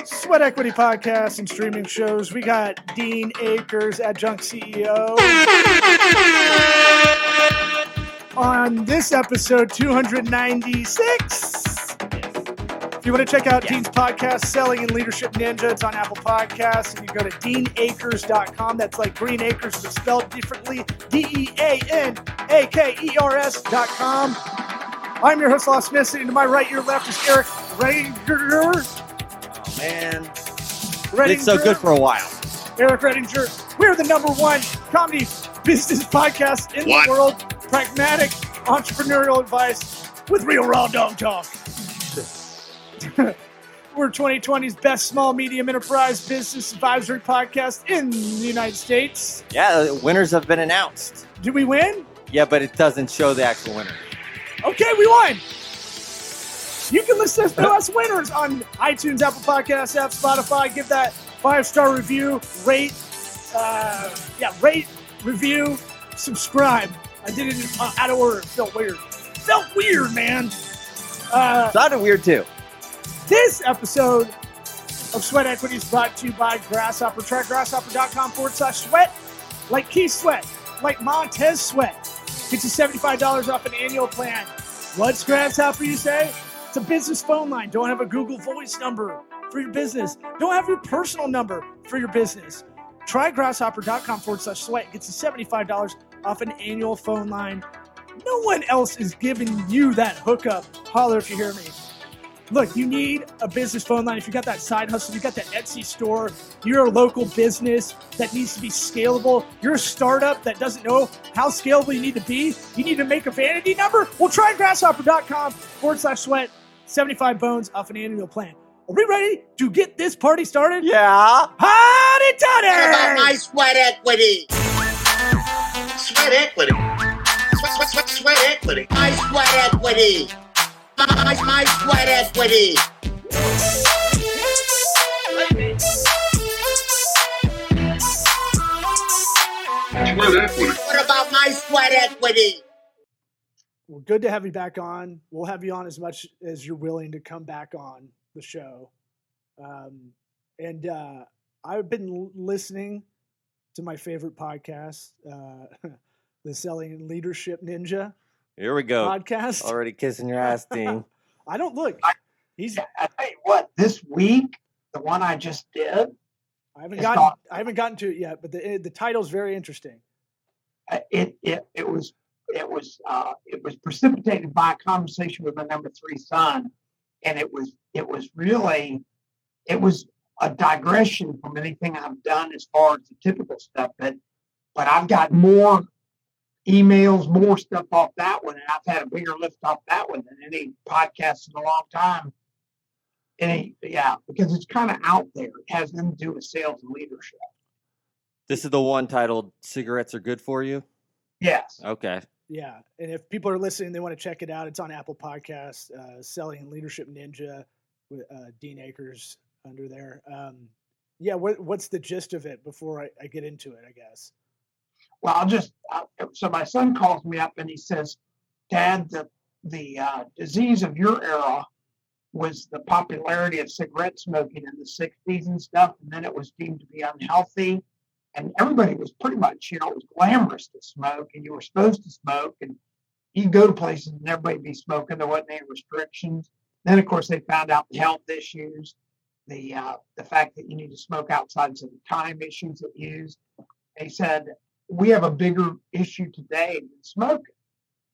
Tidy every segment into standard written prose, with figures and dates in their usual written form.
Sweat Equity Podcast and streaming shows. We got Dean Akers, Adjunct CEO. On this episode 296. If you want to check out Dean's podcast, Selling and Leadership Ninja, it's on Apple Podcasts. And you go to deanakers.com. That's like Green Acres, but spelled differently. DEANAKERS.com. I'm your host, Lost Smith. Sitting to my right, your left is Eric Redinger. Oh, man. It's so good for a while. Eric Redinger. We're the number one comedy business podcast in the world. Pragmatic entrepreneurial advice with real raw dog talk. We're 2020's best small medium enterprise business advisory podcast in the United States. Yeah, the winners have been announced. Did we win? Yeah, but it doesn't show the actual winner. Okay, we won. You can listen to us winners on iTunes, Apple Podcasts, app, Spotify. Give that 5-star review, rate, review, subscribe. I did it out of order. It felt weird, man. Sounded weird too. This episode of Sweat Equity is brought to you by Grasshopper. Try grasshopper.com/sweat. Like Keith Sweat, like Montez Sweat. Get you $75 off an annual plan. What's Grasshopper, you say? It's a business phone line. Don't have a Google Voice number for your business. Don't have your personal number for your business. Try grasshopper.com/sweat. Gets you $75 off an annual phone line. No one else is giving you that hookup. Holler if you hear me. Look, you need a business phone line. If you got that side hustle, you got that Etsy store, you're a local business that needs to be scalable, you're a startup that doesn't know how scalable you need to be, you need to make a vanity number? Well, try grasshopper.com/sweat, 75 bones off an annual plan. Are we ready to get this party started? Yeah. Howdy toddy! What about my sweat equity? Sweat equity. Sweat equity. My sweat equity. My sweat equity. What about my sweat equity? Well, good to have you back on. We'll have you on as much as you're willing to come back on the show. I've been listening to my favorite podcast, the Selling and Leadership Ninja. Here we go. Podcast. Already kissing your ass, Dean. I don't look. I tell you what, this week, the one I just did. I haven't gotten to it yet, but the title's very interesting. It was precipitated by a conversation with my number 3 son, and it was a digression from anything I've done as far as the typical stuff, but I've got more emails, more stuff off that one, and I've had a bigger lift off that one than any podcast in a long time. Because it's kind of out there. It has nothing to do with sales and leadership. This is the one titled "Cigarettes Are Good for You"? Yes. Okay. Yeah, and if people are listening, they want to check it out. It's on Apple Podcasts, Selling and Leadership Ninja with Dean Akers under there. What's the gist of it before I get into it, I guess? Well, so my son calls me up and he says, Dad, the disease of your era was the popularity of cigarette smoking in the 60s and stuff. And then it was deemed to be unhealthy. And everybody was pretty much, it was glamorous to smoke and you were supposed to smoke. And you go to places and everybody be smoking. There wasn't any restrictions. Then, of course, they found out the health issues, the fact that you need to smoke outside some time issues that used. They said, we have a bigger issue today than smoking.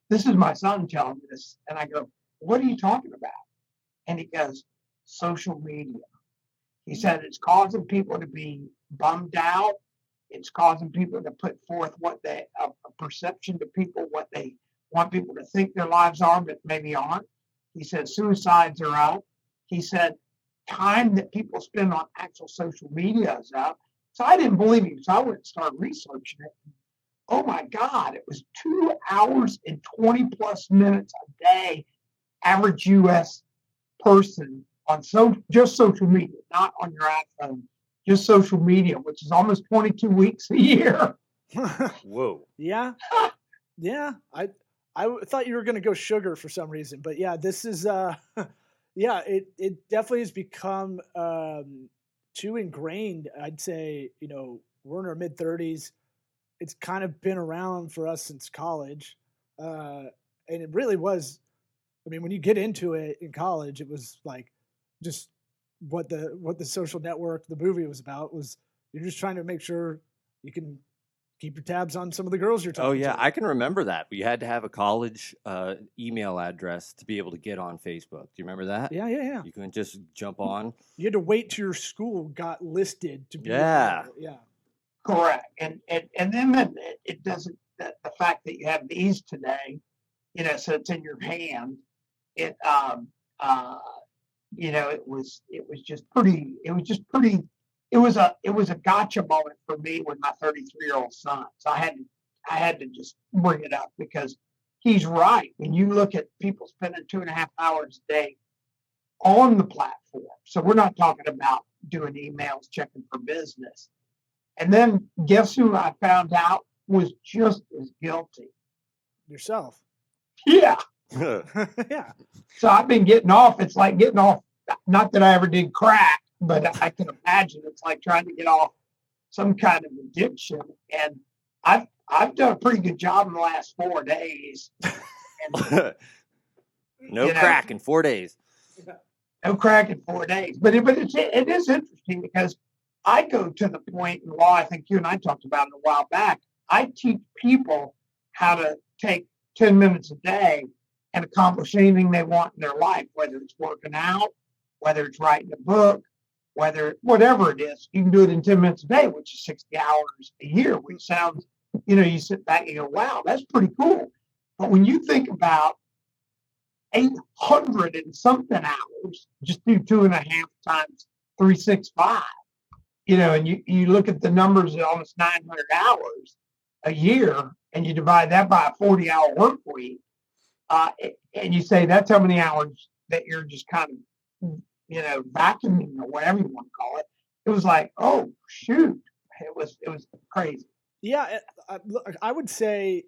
This is my son telling me this. And I go, what are you talking about? And he goes, social media. He said it's causing people to be bummed out. It's causing people to put forth a perception to people, what they want people to think their lives are, but maybe aren't. He said suicides are up. He said time that people spend on actual social media is up. So I didn't believe him. So I went and started researching it. Oh my God, it was 2 hours and 20 plus minutes a day, average U.S. person on just social media, not on your iPhone, just social media, which is almost 22 weeks a year. Whoa. Yeah. Yeah. I thought you were going to go sugar for some reason, but yeah, this is, Yeah, it definitely has become too ingrained. I'd say, we're in our mid 30s. It's kind of been around for us since college. And it really was, I mean, when you get into it in college, it was like just what the social network, the movie was about was you're just trying to make sure you can keep your tabs on some of the girls you're talking Oh yeah, to. I can remember that. We had to have a college email address to be able to get on Facebook. Do you remember that? Yeah. You couldn't just jump on. You had to wait till your school got listed to be on Yeah. there. Yeah. Correct. And then it doesn't, the fact that you have these today, so it's in your hand. It, it was a gotcha moment for me with my 33-year-old son. So I had to just bring it up because he's right. When you look at people spending 2.5 hours a day on the platform, so we're not talking about doing emails, checking for business. And then guess who I found out was just as guilty? Yourself. Yeah. Yeah. So I've been getting off. It's like getting off. Not that I ever did crack, but I can imagine it's like trying to get off some kind of addiction. And I've done a pretty good job in the last 4 days. And, No crack in 4 days. No crack in 4 days. But it is interesting because I go to the point in law, I think you and I talked about it a while back. I teach people how to take 10 minutes a day and accomplish anything they want in their life, whether it's working out, whether it's writing a book, whatever it is. You can do it in 10 minutes a day, which is 60 hours a year, which sounds, you sit back and you go, wow, that's pretty cool. But when you think about 800 and something hours, just do 2.5 times 365, and you look at the numbers at almost 900 hours a year, and you divide that by a 40-hour work week, and you say that's how many hours that you're just kind of, vacuuming or whatever you want to call it. It was like, oh shoot, it was crazy. Yeah, I would say,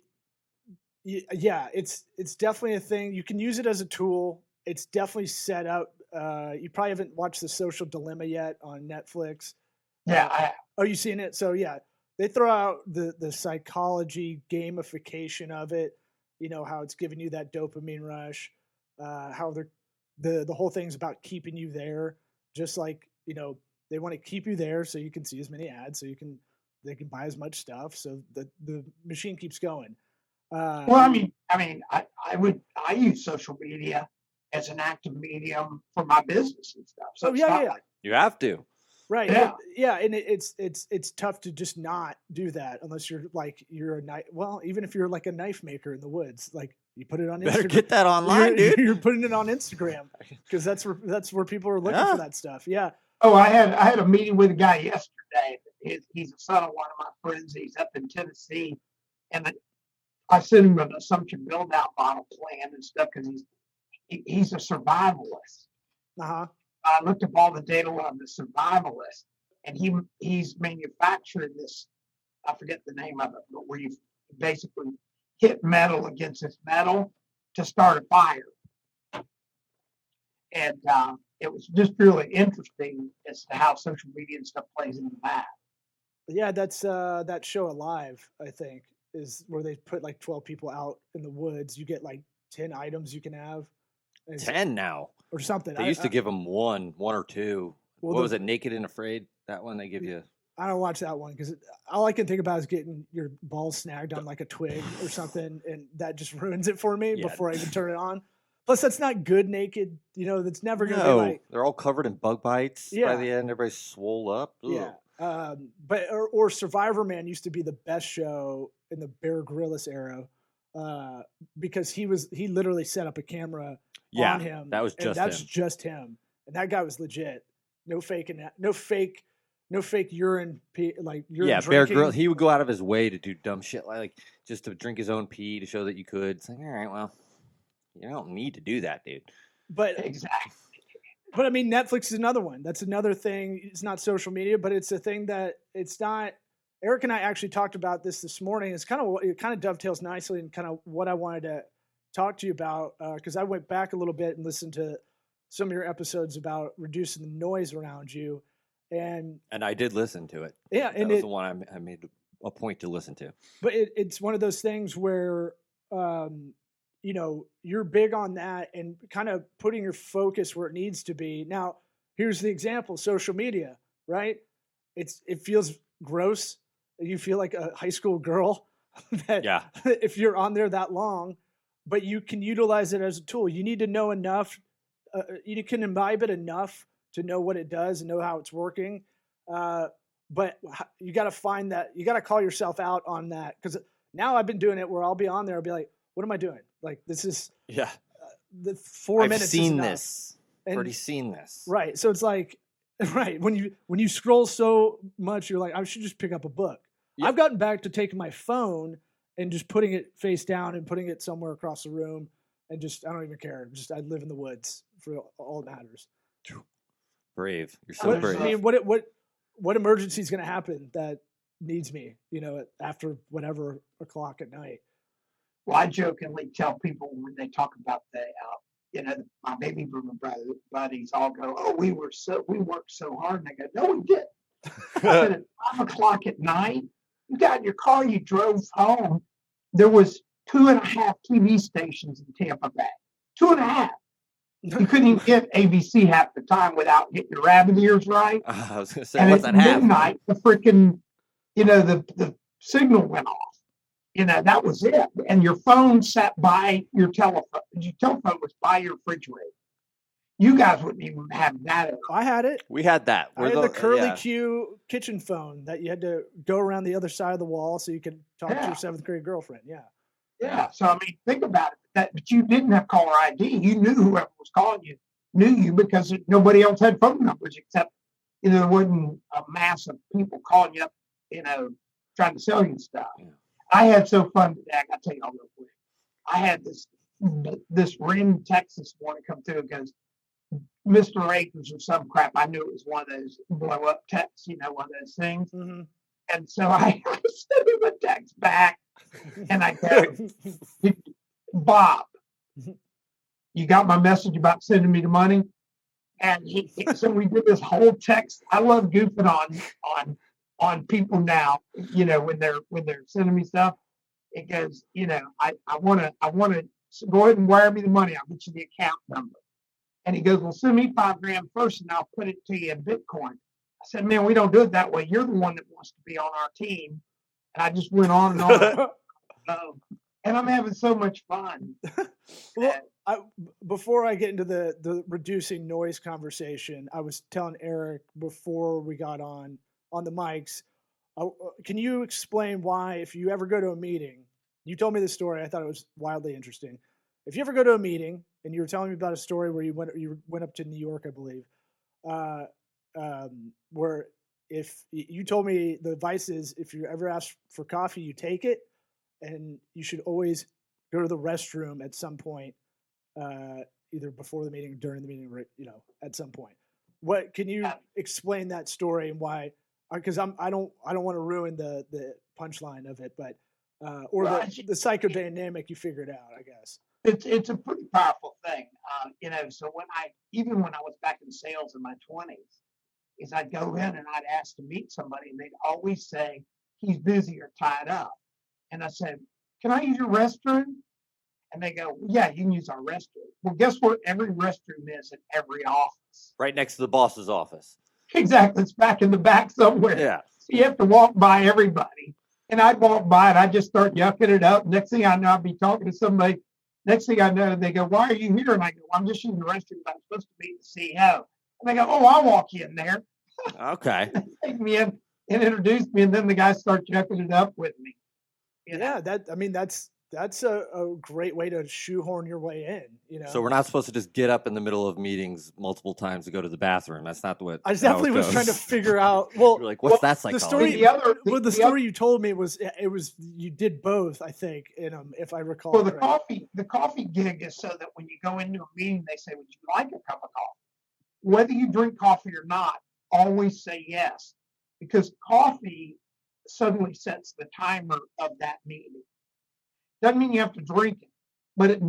yeah, it's definitely a thing. You can use it as a tool. It's definitely set up. You probably haven't watched The Social Dilemma yet on Netflix. Yeah, I have. Oh, you seen it? So yeah, they throw out the psychology gamification of it. How it's giving you that dopamine rush. How the whole thing's about keeping you there. Just like they want to keep you there so you can see as many ads, so they can buy as much stuff, so the machine keeps going. Well, I use social media as an active medium for my business and stuff. So yeah. You have to. Right. Yeah. And it's tough to just not do that unless you're a knife. Well, even if you're like a knife maker in the woods, like you put it on Instagram. Better get that online, dude. You're putting it on Instagram because that's where people are looking for that stuff. Yeah. Oh, I had a meeting with a guy yesterday. He's a son of one of my friends. He's up in Tennessee, and I sent him an assumption build out model plan and stuff because he's a survivalist. Uh-huh. I looked up all the data on the survivalist, and he's manufactured this. I forget the name of it, but where you basically hit metal against this metal to start a fire. And it was just really interesting as to how social media and stuff plays into that. Yeah, that's that show Alive, I think, is where they put like 12 people out in the woods. You get like 10 items you can have. 10 now. Or something. They used to give them one or two. Well, what was it? Naked and Afraid? That one they give you. I don't watch that one because all I can think about is getting your balls snagged on like a twig or something, and that just ruins it for me before I even turn it on. Plus, that's not good naked. That's never going to be like. They're all covered in bug bites by the end. Everybody's swole up. Ugh. Yeah. But Survivor Man used to be the best show in the Bear Grylls era because he literally set up a camera on him. That was just him. And that guy was legit. No faking that. No fake urine urine Bear drinking. Grylls, he would go out of his way to do dumb shit like just to drink his own pee to show that you could. It's like, all right, well, you don't need to do that, dude. But exactly. But I mean, Netflix is another one. That's another thing. It's not social media, but it's a thing that it's not. Eric and I actually talked about this morning. It kind of dovetails nicely and kind of what I wanted to talk to you about because I went back a little bit and listened to some of your episodes about reducing the noise around you, and I did listen to it. yeah, That and was the one I made a point to listen to. but it's one of those things where you know, you're big on that and kind of putting your focus where it needs to be. Now, here's the example: social media, right? It feels gross. You feel like a high school girl that Yeah. if you're on there that long, but you can utilize it as a tool. You need to know enough. You can imbibe it enough to know what it does and know how it's working. But you got to find that. You got to call yourself out on that, because now I've been doing it where I'll be on there. I'll be like, "What am I doing? Like, this is Yeah. the 4 I've minutes. seen is enough." this. And- Already seen this. Right. So it's like, right, when you scroll so much, you're like, I should just pick up a book. Yeah. I've gotten back to taking my phone and just putting it face down and putting it somewhere across the room, and just, I don't even care. Just, I live in the woods for all that matters. Brave. You're so brave. I mean, what emergency is going to happen that needs me, you know, after whatever o'clock at night? Well, I jokingly tell people when they talk about the, you know, my baby boomer buddies all go, "Oh, we worked so hard," and I go, "No, we didn't." I said, at 5 o'clock at night, you got in your car, you drove home. There was 2.5 TV stations in Tampa Bay. 2.5. You couldn't even get ABC half the time without getting your rabbit ears right. I was going to say, And what's at that half? midnight, the freaking, you know, the signal went off. You know, that was it. And your phone sat by your telephone. Your telephone was by your refrigerator. You guys wouldn't even have that. I had it. We had that. I had the curly Q kitchen phone that you had to go around the other side of the wall so you could talk to your 7th grade girlfriend. Yeah. Yeah. So, I mean, think about it. But you didn't have caller ID. You knew whoever was calling you knew you, because nobody else had phone numbers except, you know, there wasn't a mass of people calling you up, you know, trying to sell you stuff. Yeah. I had so fun today. I got to tell you all real quick. I had this random text this morning come through. It goes, Mr. Akers or some crap. I knew it was one of those blow up texts, you know, one of those things. Mm-hmm. And so I sent him a text back, and I go, "Bob, you got my message about sending me the money?" And so we did this whole text. I love goofing on people now, you know, when they're sending me stuff. It goes, you know, I want to go ahead and wire me the money. I'll get you the account number. And he goes, "Well, send me $5,000 first, and I'll put it to you in Bitcoin." I said, "Man, we don't do it that way. You're the one that wants to be on our team." And I just went on and on. And I'm having so much fun. Well, before I get into the reducing noise conversation, I was telling Eric before we got on the mics, can you explain why, if you ever go to a meeting, you told me this story, I thought it was wildly interesting. If you ever go to a meeting, and you were telling me about a story where you went up to New York, I believe, where if you told me the advice is, if you ever ask for coffee, you take it, and you should always go to the restroom at some point, either before the meeting or during the meeting, or, you know, at some point. What can you explain that story and why? Because I don't want to ruin the punchline of it, but or the psychodynamic you figured out, I guess. It's a pretty powerful thing, you know. So even when I was back in sales in my 20s, is I'd go in and I'd ask to meet somebody, and they'd always say, "He's busy or tied up." And I said, "Can I use your restroom?" And they go, "Yeah, you can use our restroom." Well, guess where every restroom is in every office? Right next to the boss's office. Exactly. It's back in the back somewhere. Yeah. So you have to walk by everybody. And I'd walk by and I'd just start yucking it up. Next thing I know, I'd be talking to somebody. Next thing I know, they go, "Why are you here?" And I go, "I'm just using the restroom. I'm supposed to meet the CEO." And they go, "Oh, I'll walk you in there." Okay. They take me in and introduce me, and then the guys start yucking it up with me. You know? That's a great way to shoehorn your way in, you know. So we're not supposed to just get up in the middle of meetings multiple times to go to the bathroom. That's not what I definitely was trying to figure out. Well, you're like, what's that psychology? The story you told me was you did both, I think, if I recall. Well, the coffee gig is so that when you go into a meeting, they say, "Would you like a cup of coffee?" Whether you drink coffee or not, always say yes, because coffee suddenly sets the timer of that meeting. Doesn't mean you have to drink it, but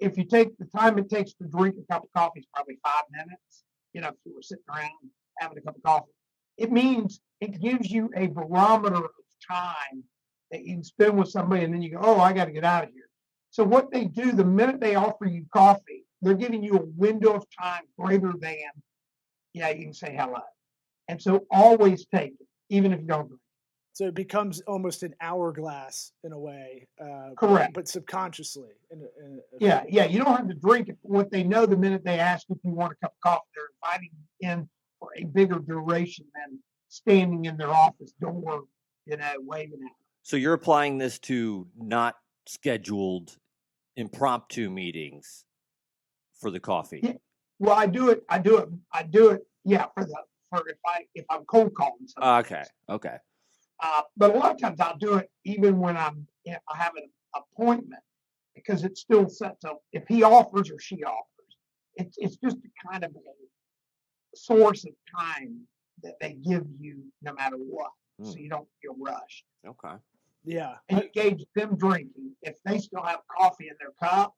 if you take the time it takes to drink a cup of coffee is probably 5 minutes, if you were sitting around having a cup of coffee, it means it gives you a barometer of time that you can spend with somebody, and then you go, oh, I got to get out of here. So what they do, the minute they offer you coffee, they're giving you a window of time greater than, you can say hello. And so always take it, even if you don't drink. So it becomes almost an hourglass in a way. Correct. But subconsciously. Yeah. You don't have to drink it. What they know the minute they ask if you want a cup of coffee, they're inviting you in for a bigger duration than standing in their office door, waving at them. So you're applying this to not scheduled impromptu meetings for the coffee. Yeah. Well, I do it. Yeah, if I'm cold calling somebody. Okay. But a lot of times I'll do it even when I have an appointment, because it's still set to, if he offers or she offers, it's just a kind of a source of time that they give you no matter what, so you don't feel rushed. Okay. Yeah. And you gauge them drinking. If they still have coffee in their cup,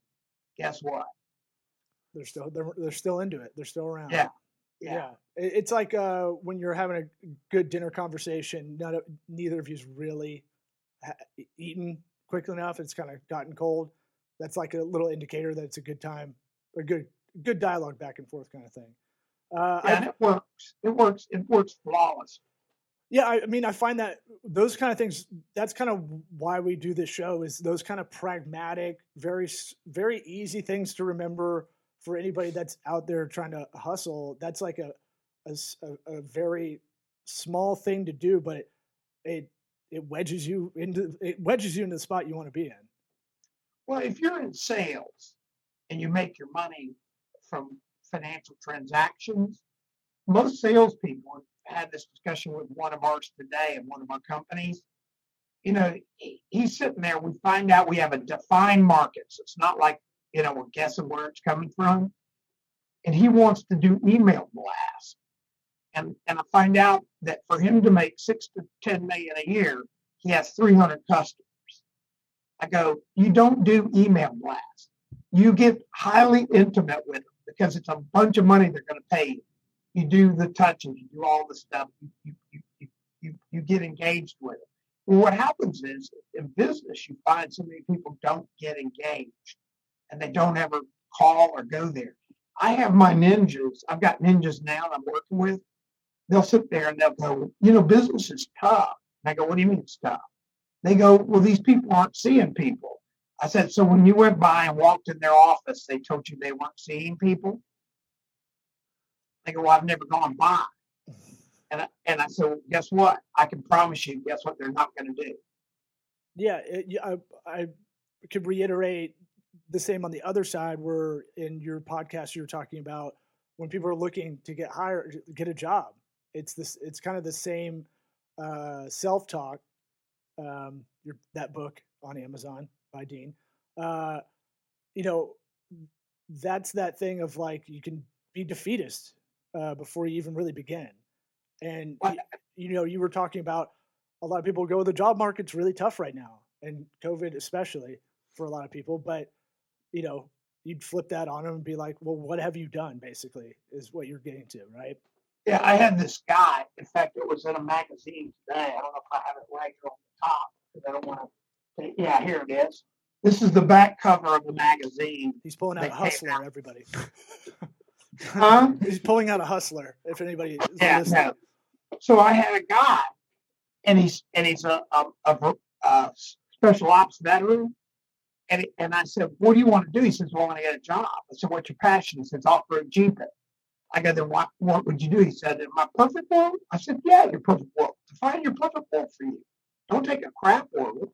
guess what? They're still into it. They're still around. Yeah. It's like when you're having a good dinner conversation, neither of you's really eaten quick enough. It's kind of gotten cold. That's like a little indicator that it's a good time, a good dialogue back and forth kind of thing. And it works. It works flawless. Yeah, I find that those kind of things, that's kind of why we do this show, is those kind of pragmatic, very, very easy things to remember for anybody that's out there trying to hustle. That's like a very small thing to do, but it wedges you into the spot you want to be in. Well, if you're in sales and you make your money from financial transactions, most salespeople had this discussion with one of ours today in one of our companies. He's sitting there. We find out we have a defined market. So it's not like, we're guessing where it's coming from. And he wants to do email blasts. And I find out that for him to make 6 to 10 million a year, he has 300 customers. I go, you don't do email blasts. You get highly intimate with them because it's a bunch of money they're going to pay you. You do the touching, you do all the stuff, you get engaged with it. Well, what happens is in business, you find so many people don't get engaged and they don't ever call or go there. I have my ninjas. I've got ninjas now that I'm working with. They'll sit there and they'll go, business is tough. And I go, what do you mean it's tough? They go, well, these people aren't seeing people. I said, so when you went by and walked in their office, they told you they weren't seeing people? They go, well, I've never gone by. And I said, well, guess what? I can promise you, guess what they're not going to do? Yeah, I could reiterate the same on the other side, where in your podcast you were talking about when people are looking to get hired, get a job. It's kind of the same self-talk. That book on Amazon by Dean. That's that thing of like, you can be defeatist before you even really begin. And you were talking about a lot of people go, the job market's really tough right now, and COVID especially for a lot of people. But you'd flip that on them and be like, well, what have you done? Basically, is what you're getting to, right? Yeah, I had this guy. In fact, it was in a magazine today. I don't know if I have it right here on the top because I don't want to. Yeah, here it is. This is the back cover of the magazine. He's pulling out a hustler, everybody. Huh? He's pulling out a hustler. If anybody is listening. No. So I had a guy, and he's a special ops veteran. And I said, what do you want to do? He says, well, I want to get a job. I said, what's your passion? He says, off-road jeeping. I go, then what would you do? He said, in my perfect world? I said, yeah, your perfect world. Define your perfect world for you. Don't take a crap world.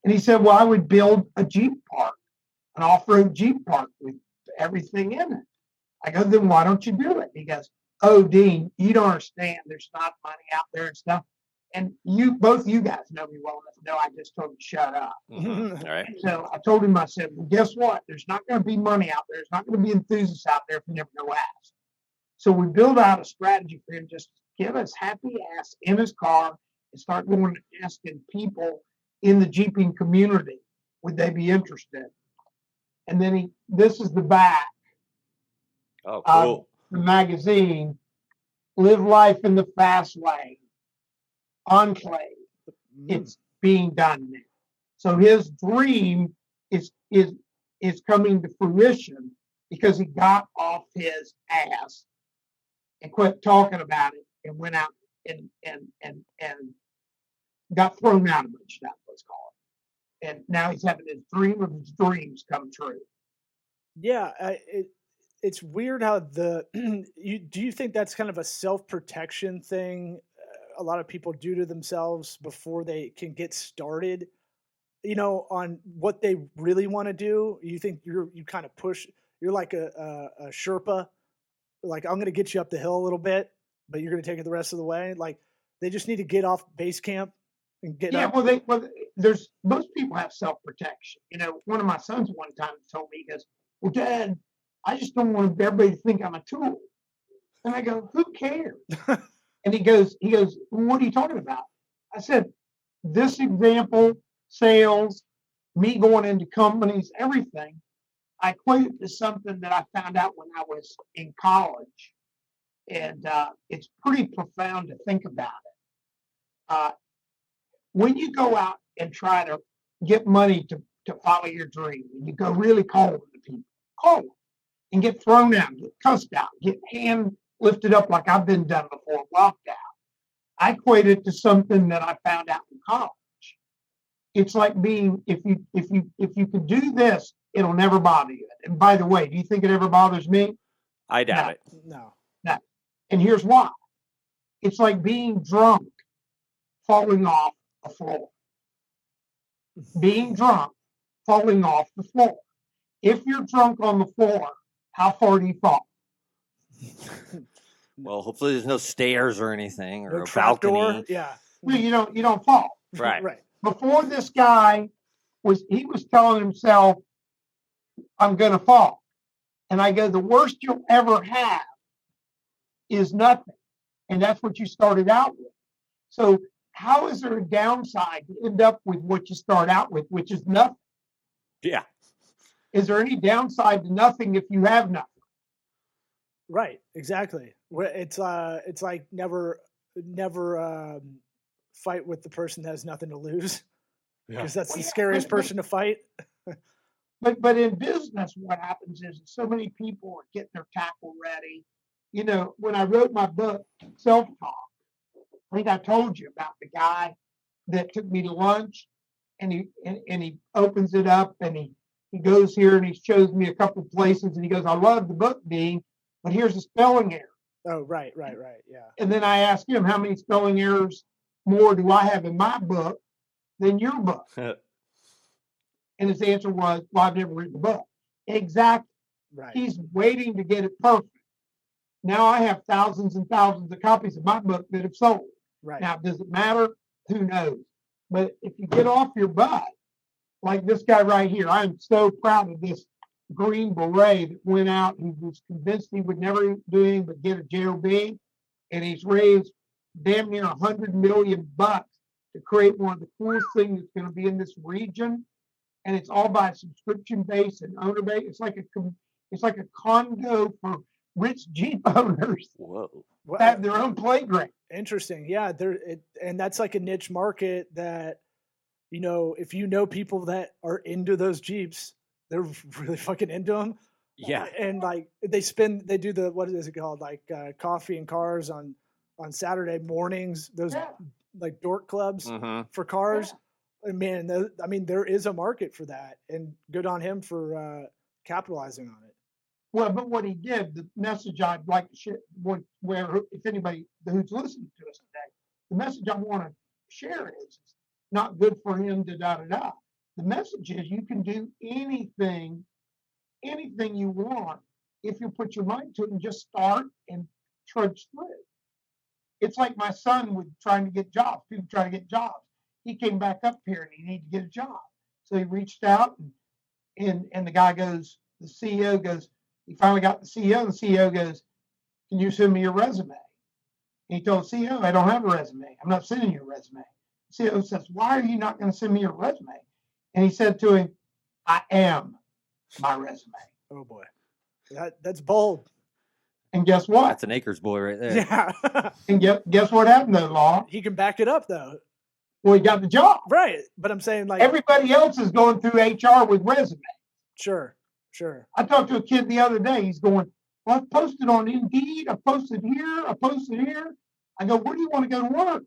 And he said, well, I would build a Jeep park, an off-road Jeep park with everything in it. I go, then why don't you do it? He goes, oh, Dean, you don't understand. There's not money out there and stuff. And both you guys know me well enough to know I just told him to shut up. Mm-hmm. All right. So I told him, I said, well, guess what? There's not going to be money out there. There's not going to be enthusiasts out there if you never go ask. So we build out a strategy for him, just get his happy ass in his car and start going and asking people in the Jeeping community, would they be interested? And then this is the back Oh, of cool. the magazine, Live Life in the Fast Lane, Enclave. It's being done now. So his dream is coming to fruition because he got off his ass and quit talking about it and went out and got thrown out of it, stuff, let's call it. And now he's having his dream of his dreams come true. Yeah, it's weird how do you think that's kind of a self-protection thing a lot of people do to themselves before they can get started, on what they really want to do? You think you kind of push, you're like a Sherpa, like, I'm going to get you up the hill a little bit, but you're going to take it the rest of the way. Like, they just need to get off base camp and get up. Well, there's most people have self-protection. One of my sons one time told me, he goes, "Well, Dad, I just don't want everybody to think I'm a tool." And I go, "Who cares?" And he goes, "Well, what are you talking about?" I said, "This example, sales, me going into companies, everything, I equate it to something that I found out when I was in college. And it's pretty profound to think about it. When you go out and try to get money to follow your dream, and you go really cold to people, cold, and get thrown out, get cussed out, get hand lifted up like I've been done before, walked out. I equate it to something that I found out in college. It's like being, if you could do this, it'll never bother you. And by the way, do you think it ever bothers me? I doubt it. No. And here's why. It's like being drunk, falling off a floor. Being drunk, falling off the floor. If you're drunk on the floor, how far do you fall? Well, hopefully there's no stairs or anything, or No a trap balcony. door. Yeah. Well, you don't fall. Right. Right. Before this guy was telling himself, "I'm going to fall." And I go, the worst you'll ever have is nothing. And that's what you started out with. So how is there a downside to end up with what you start out with, which is nothing? Yeah. Is there any downside to nothing if you have nothing? Right. Exactly. It's like never fight with the person that has nothing to lose, because that's the scariest person to fight. But in business, what happens is so many people are getting their tackle ready. When I wrote my book, Self-Talk, I think I told you about the guy that took me to lunch, and he opens it up, and he goes here and he shows me a couple places, and he goes, "I love the book, Dean, but here's a spelling error." Oh, right, yeah. And then I asked him, "How many spelling errors more do I have in my book than your book?" And his answer was, "Well, I've never written the book." Exactly. Right. He's waiting to get it perfect. Now I have thousands and thousands of copies of my book that have sold. Right. Now, does it matter? Who knows? But if you get off your butt, like this guy right here, I am so proud of this Green Beret that went out. He was convinced he would never do anything but get a job, and he's raised damn near $100 million to create one of the coolest things that's going to be in this region. And it's all by subscription base and owner base. It's like a condo for rich Jeep owners. Whoa. That have their own playground. Interesting. Yeah. And that's like a niche market that, if people that are into those Jeeps, they're really fucking into them. Yeah. And like they do the, what is it called? Like coffee and cars on Saturday mornings, those like dork clubs for cars. Yeah. And man, there is a market for that, and good on him for capitalizing on it. Well, but what he did, the message I'd like to share, where if anybody who's listening to us today, the message I want to share is it's not good for him to da-da-da. The message is you can do anything you want if you put your mind to it and just start and trudge through. It's like my son with trying to get jobs. People try to get jobs. He came back up here and he needed to get a job. So he reached out and the guy goes, the CEO goes, he finally got the CEO, and the CEO goes, "Can you send me your resume?" And he told the CEO, "I don't have a resume. I'm not sending you a resume." The CEO says, "Why are you not going to send me your resume?" And he said to him, "I am." my resume. Oh boy, that's bold. And guess what? That's an Akers boy right there. Yeah. And guess what happened though, Law? He can back it up though. Well, he got the job. Right. But I'm saying like Everybody else is going through HR with resume. Sure. I talked to a kid the other day. He's going, well, I posted on Indeed. I posted here. I go, where do you want to go to work?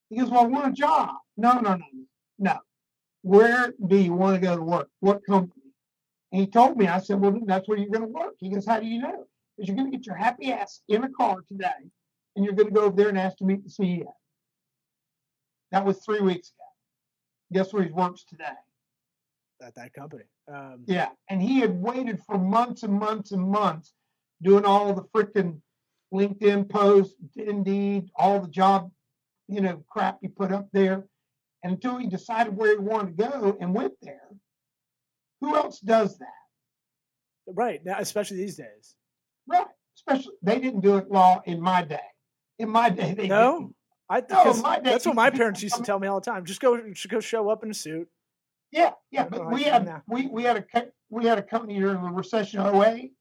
He goes, well, I want a job. No. Where do you want to go to work? What company? And he told me, I said, well, that's where you're going to work. He goes, how do you know? Because you're going to get your happy ass in a car today, and you're going to go over there and ask to meet the CEO. That was 3 weeks ago. Guess where he works today? at that company. Yeah, and he had waited for months and months and months doing all the freaking LinkedIn posts, Indeed, all the job, crap he put up there. And until he decided where he wanted to go and went there, who else does that? Right, now, especially these days. Right, especially they didn't do it law in my day. In my day, they didn't. That's what my parents used to tell me all the time. Just go show up in a suit. Yeah, but we had a company during the recession of 08,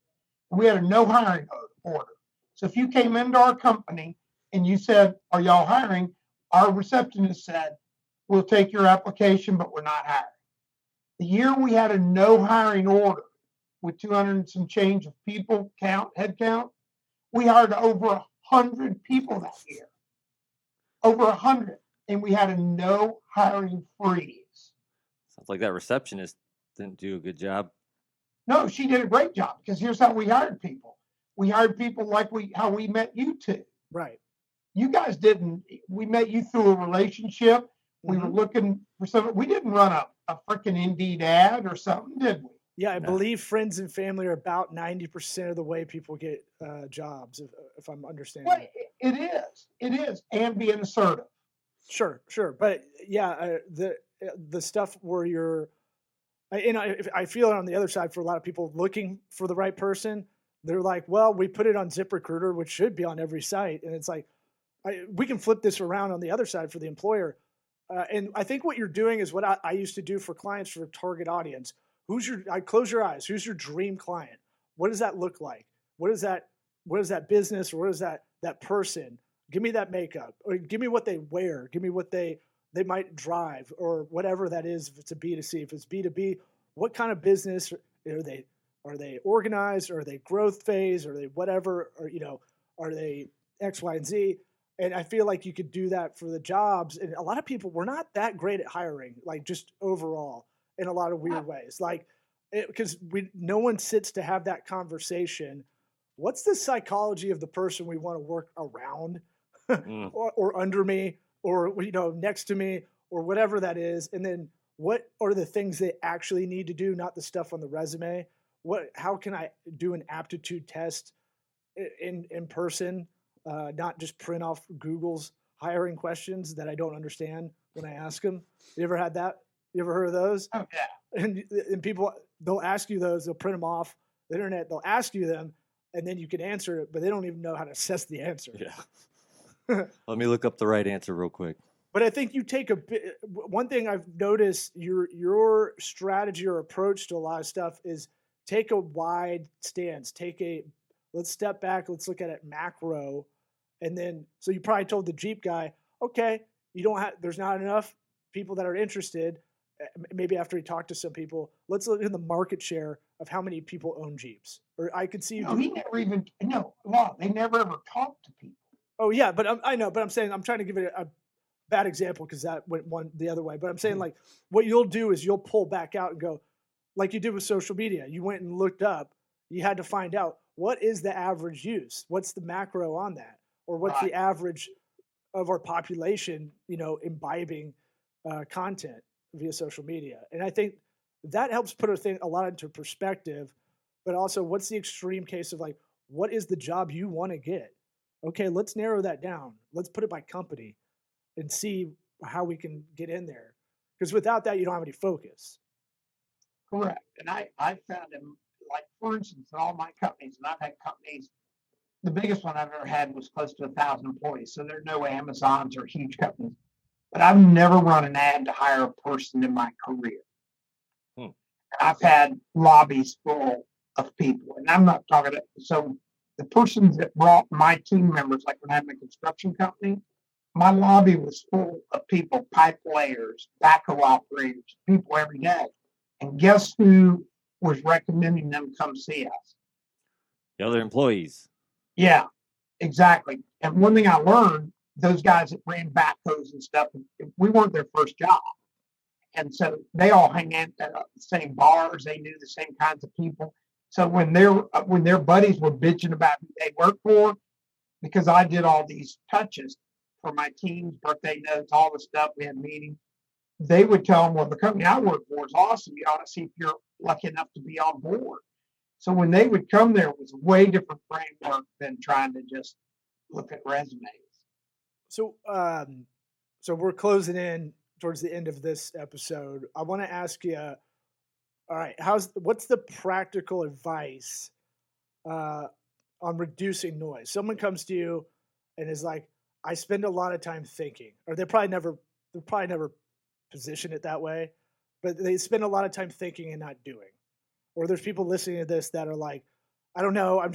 and we had a no hiring order. So if you came into our company and you said, "Are y'all hiring?" Our receptionist said, "We'll take your application, but we're not hiring." The year we had a no hiring order with 200 and some change of people head count, we hired over 100 people that year. Over 100, and we had a no hiring freeze. Sounds like that receptionist didn't do a good job. No, she did a great job, because here's how we hired people. We hired people like how we met you two. Right. You guys didn't. We met you through a relationship. We were looking for something. We didn't run a freaking Indeed ad or something, did we? Yeah, I believe friends and family are about 90% of the way people get jobs, if I'm understanding. Well, it is, and being assertive. Sure, but yeah, the stuff where you're, I feel it on the other side for a lot of people looking for the right person. They're like, well, we put it on ZipRecruiter, which should be on every site, and it's like, we can flip this around on the other side for the employer. And I think what you're doing is what I used to do for clients for target audience. Close your eyes. Who's your dream client? What does that look like? What is that business, or what is that person? Give me that makeup, or give me what they wear. Give me what they might drive, or whatever that is. If it's a B2C, if it's B2B, what kind of business are they? Are they organized? Are they growth phase? Are they whatever? Or are they X, Y, and Z? And I feel like you could do that for the jobs. And a lot of people, we're not that great at hiring, like just overall, in a lot of weird ways. Like, because no one sits to have that conversation. What's the psychology of the person we want to work around or under me, or next to me, or whatever that is? And then what are the things they actually need to do, not the stuff on the resume? How can I do an aptitude test in person, not just print off Google's hiring questions that I don't understand when I ask them? You ever had that? You ever heard of those? Oh, yeah. And people, they'll ask you those, they'll print them off the internet, they'll ask you them, and then you can answer it, but they don't even know how to assess the answer. Yeah. Let me look up the right answer real quick. But I think you take one thing I've noticed, your strategy or approach to a lot of stuff is take a wide stance. Let's step back, let's look at it macro. And then, so you probably told the Jeep guy, okay, there's not enough people that are interested. Maybe after he talked to some people, let's look at the market share of how many people own Jeeps. Or I could see you. They never ever talked to people. Oh yeah, but I know, but I'm saying, I'm trying to give it a bad example because that went one the other way. But I'm saying, like, what you'll do is you'll pull back out and go, like you did with social media. You went and looked up. You had to find out, what is the average use? What's the macro on that? Or what's the average of our population, imbibing content via social media? And I think that helps put a lot into perspective. But also, what's the extreme case of, like, what is the job you want to get? Okay, let's narrow that down. Let's put it by company and see how we can get in there. Because without that, you don't have any focus. Correct. And I found them, like, for instance, in all my companies, and I've had companies, the biggest one I've ever had was close to 1,000 employees. So there are no Amazons or huge companies. But I've never run an ad to hire a person in my career. I've had lobbies full of people, and I'm not talking. So the persons that brought my team members, like when I had my construction company, my lobby was full of people, pipe layers, backhoe operators, people every day. And guess who was recommending them come see us? The other employees. Yeah, exactly. And one thing I learned, those guys that ran backhoes and stuff, we weren't their first job. And so they all hang out at the same bars. They knew the same kinds of people. So when their buddies were bitching about who they worked for, because I did all these touches for my team's birthday notes, all the stuff, we had meetings, they would tell them, well, the company I work for is awesome. You ought to see if you're lucky enough to be on board. So when they would come there, it was a way different framework than trying to just look at resumes. So, so we're closing in towards the end of this episode. I want to ask you, all right, what's the practical advice on reducing noise? Someone comes to you and is like, I spend a lot of time thinking, or they're probably never position it that way, but they spend a lot of time thinking and not doing. Or there's people listening to this that are like, I don't know,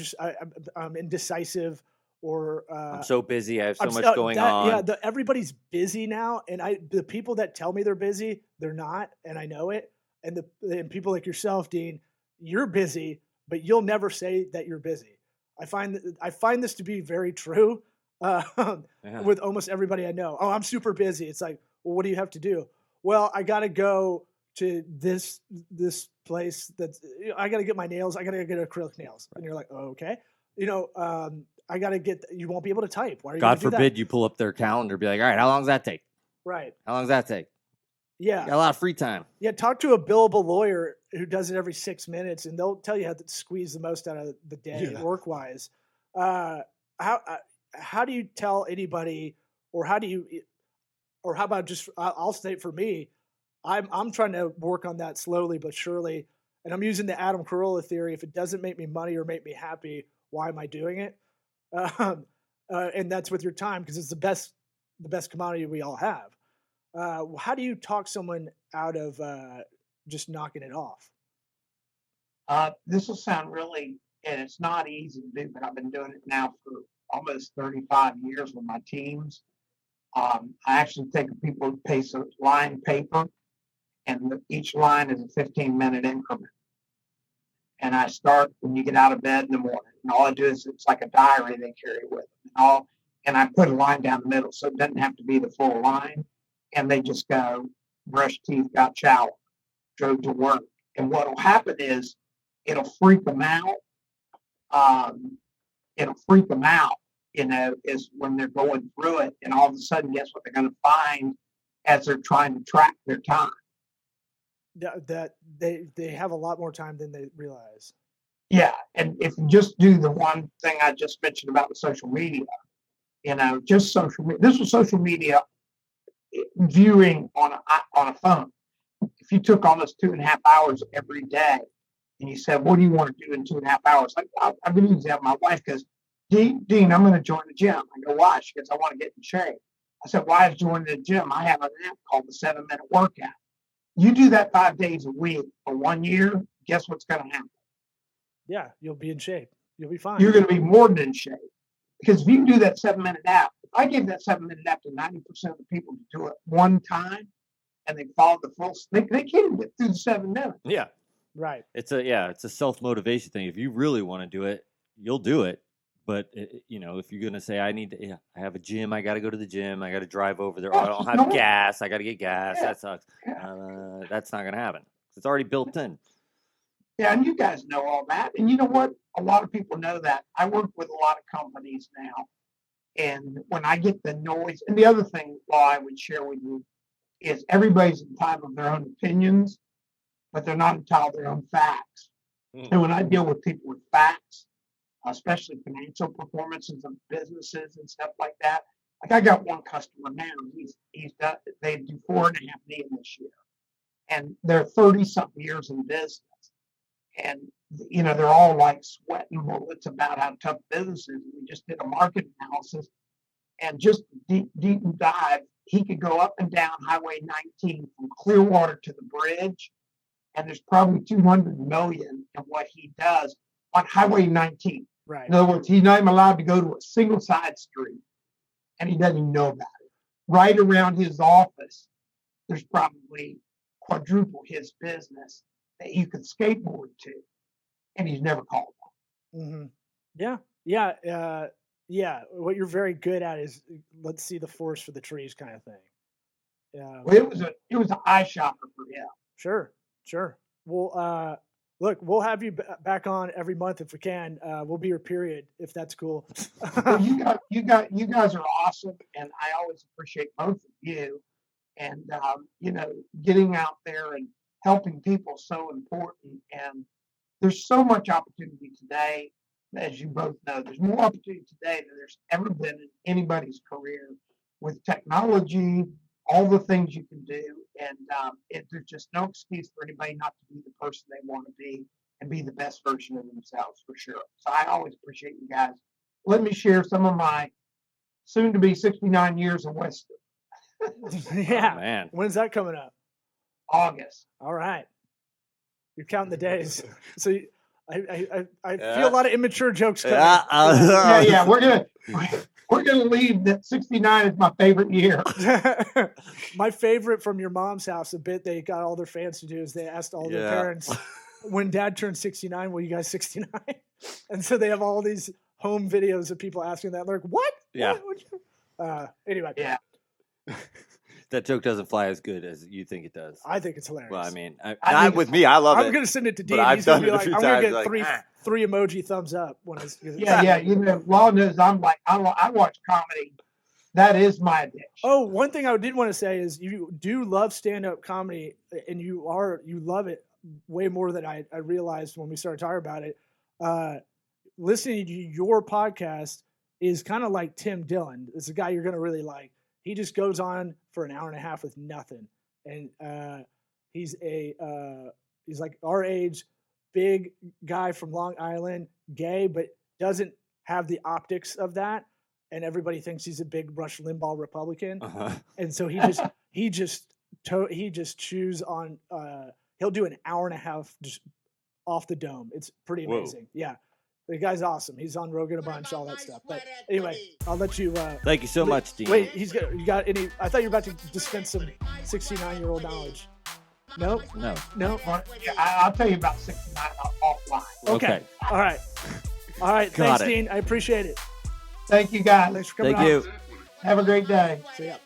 I'm indecisive, or I'm so busy, I have so much going on. Yeah, everybody's busy now, and the people that tell me they're busy, they're not, and I know it. And people like yourself, Dean, you're busy, but you'll never say that you're busy. I find this to be very true with almost everybody I know. Oh, I'm super busy. It's like, well, what do you have to do? Well, I got to go to this place I got to get my nails. I got to get acrylic nails. And you're like, oh, okay. I got to get, you won't be able to type. Why are you God forbid you pull up their calendar and be like, all right, how long does that take? Right. How long does that take? Yeah. You got a lot of free time. Yeah. Talk to a billable lawyer who does it every 6 minutes, and they'll tell you how to squeeze the most out of the day work wise. How do you tell anybody, or how about just, I'll state for me, I'm trying to work on that slowly but surely. And I'm using the Adam Carolla theory. If it doesn't make me money or make me happy, why am I doing it? And that's with your time, because it's the best commodity we all have. How do you talk someone out of just knocking it off? This will sound really, and it's not easy to do, but I've been doing it now for almost 35 years with my teams. I actually take a piece of line paper, and each line is a 15-minute increment. And I start when you get out of bed in the morning. And all I do is, it's like a diary they carry with them. And I put a line down the middle, so it doesn't have to be the full line. And they just go, brush teeth, got shower, drove to work. And what will happen is, it'll freak them out. Is when they're going through it. And all of a sudden, guess what they're going to find as they're trying to track their time? That they have a lot more time than they realize. Yeah, and if you just do the one thing I just mentioned about the social media, just social media. This was social media viewing on a phone. If you took almost 2.5 hours every day, and you said, "What do you want to do in 2.5 hours?" Like, I've been using that. My wife goes, Dean, I'm going to join the gym. I go, why? She goes, I want to get in shape. I said, why is joining the gym? I have an app called the 7-Minute Workout. You do that 5 days a week for 1 year, guess what's going to happen? Yeah, you'll be in shape. You'll be fine. You're going to be more than in shape. Because if you do that 7-minute app, if I give that 7-minute app to 90% of the people to do it one time, and they follow the full, they can't even get through the 7 minutes. Yeah. Right. It's a self-motivation thing. If you really want to do it, you'll do it. But if you're gonna say, I have a gym, I got to go to the gym, I got to drive over there. I don't have gas, I got to get gas. Yeah. That sucks. Yeah. That's not gonna happen. It's already built in. Yeah, and you guys know all that. And you know what? A lot of people know that. I work with a lot of companies now, and when I get the noise, and the other thing, I would share with you, is everybody's entitled to their own opinions, but they're not entitled to their own facts. Mm-hmm. And when I deal with people with facts, especially financial performances of businesses and stuff like that. Like, I got one customer now. They do $4.5 million this year, and they're 30-something years in business, and they're all like sweating bullets about how tough business is. We just did a market analysis, and just deep dive, he could go up and down Highway 19 from Clearwater to the bridge, and there's probably 200 million in what he does on Highway 19. Right. In other words, he's not even allowed to go to a single side street, and he doesn't even know about it. Right around his office, there's probably quadruple his business that you could skateboard to, and he's never called on. Mm-hmm. Yeah. Yeah. Yeah. What you're very good at is let's see the forest for the trees kind of thing. Yeah. Well, it was an eye shopper for him. Sure. Well, look, we'll have you back on every month if we can. We'll be your period if that's cool. Well, you guys are awesome, and I always appreciate both of you. And getting out there and helping people is so important. And there's so much opportunity today, as you both know. There's more opportunity today than there's ever been in anybody's career with technology, all the things you can do, and there's just no excuse for anybody not to be the person they want to be and be the best version of themselves, for sure. So I always appreciate you guys. Let me share some of my soon-to-be 69 years of wisdom. Yeah. Oh, man. When's that coming up? August. All right. You're counting the days. So I feel a lot of immature jokes coming. Yeah. We're gonna leave that 69 is my favorite year. My favorite from your mom's house, a bit they got all their fans to do is they asked all their parents, when Dad turned 69, were you guys 69? And so they have all these home videos of people asking that. They're like, what? Yeah. Anyway. Yeah. That joke doesn't fly as good as you think it does. I think it's hilarious. Well, I mean, I not think with me. I love it. I'm going to send it to Dean. But I've He's going done to be it a like, few I'm going to times, get like, three emoji thumbs up when I. Yeah. Law knows I'm like, I watch comedy. That is my addiction. Oh, one thing I did want to say is you do love stand-up comedy, and you love it way more than I realized when we started talking about it. Listening to your podcast is kind of like Tim Dillon. It's a guy you're going to really like. He just goes on for an hour and a half with nothing, and he's like our age, big guy from Long Island, gay, but doesn't have the optics of that. And everybody thinks he's a big Rush Limbaugh Republican, and so he just chews on. He'll do an hour and a half just off the dome. It's pretty amazing. Whoa. Yeah, the guy's awesome. He's on Rogan a bunch, all that stuff. But anyway, I'll let you. Thank you so much, Dean. Wait, you got any? I thought you were about to dispense some 69-year-old knowledge. No. I'll tell you about 69 offline. Okay. All right. Thanks, Dean. I appreciate it. Thank you, guys. Thanks for coming on. Thank you. Have a great day. See ya.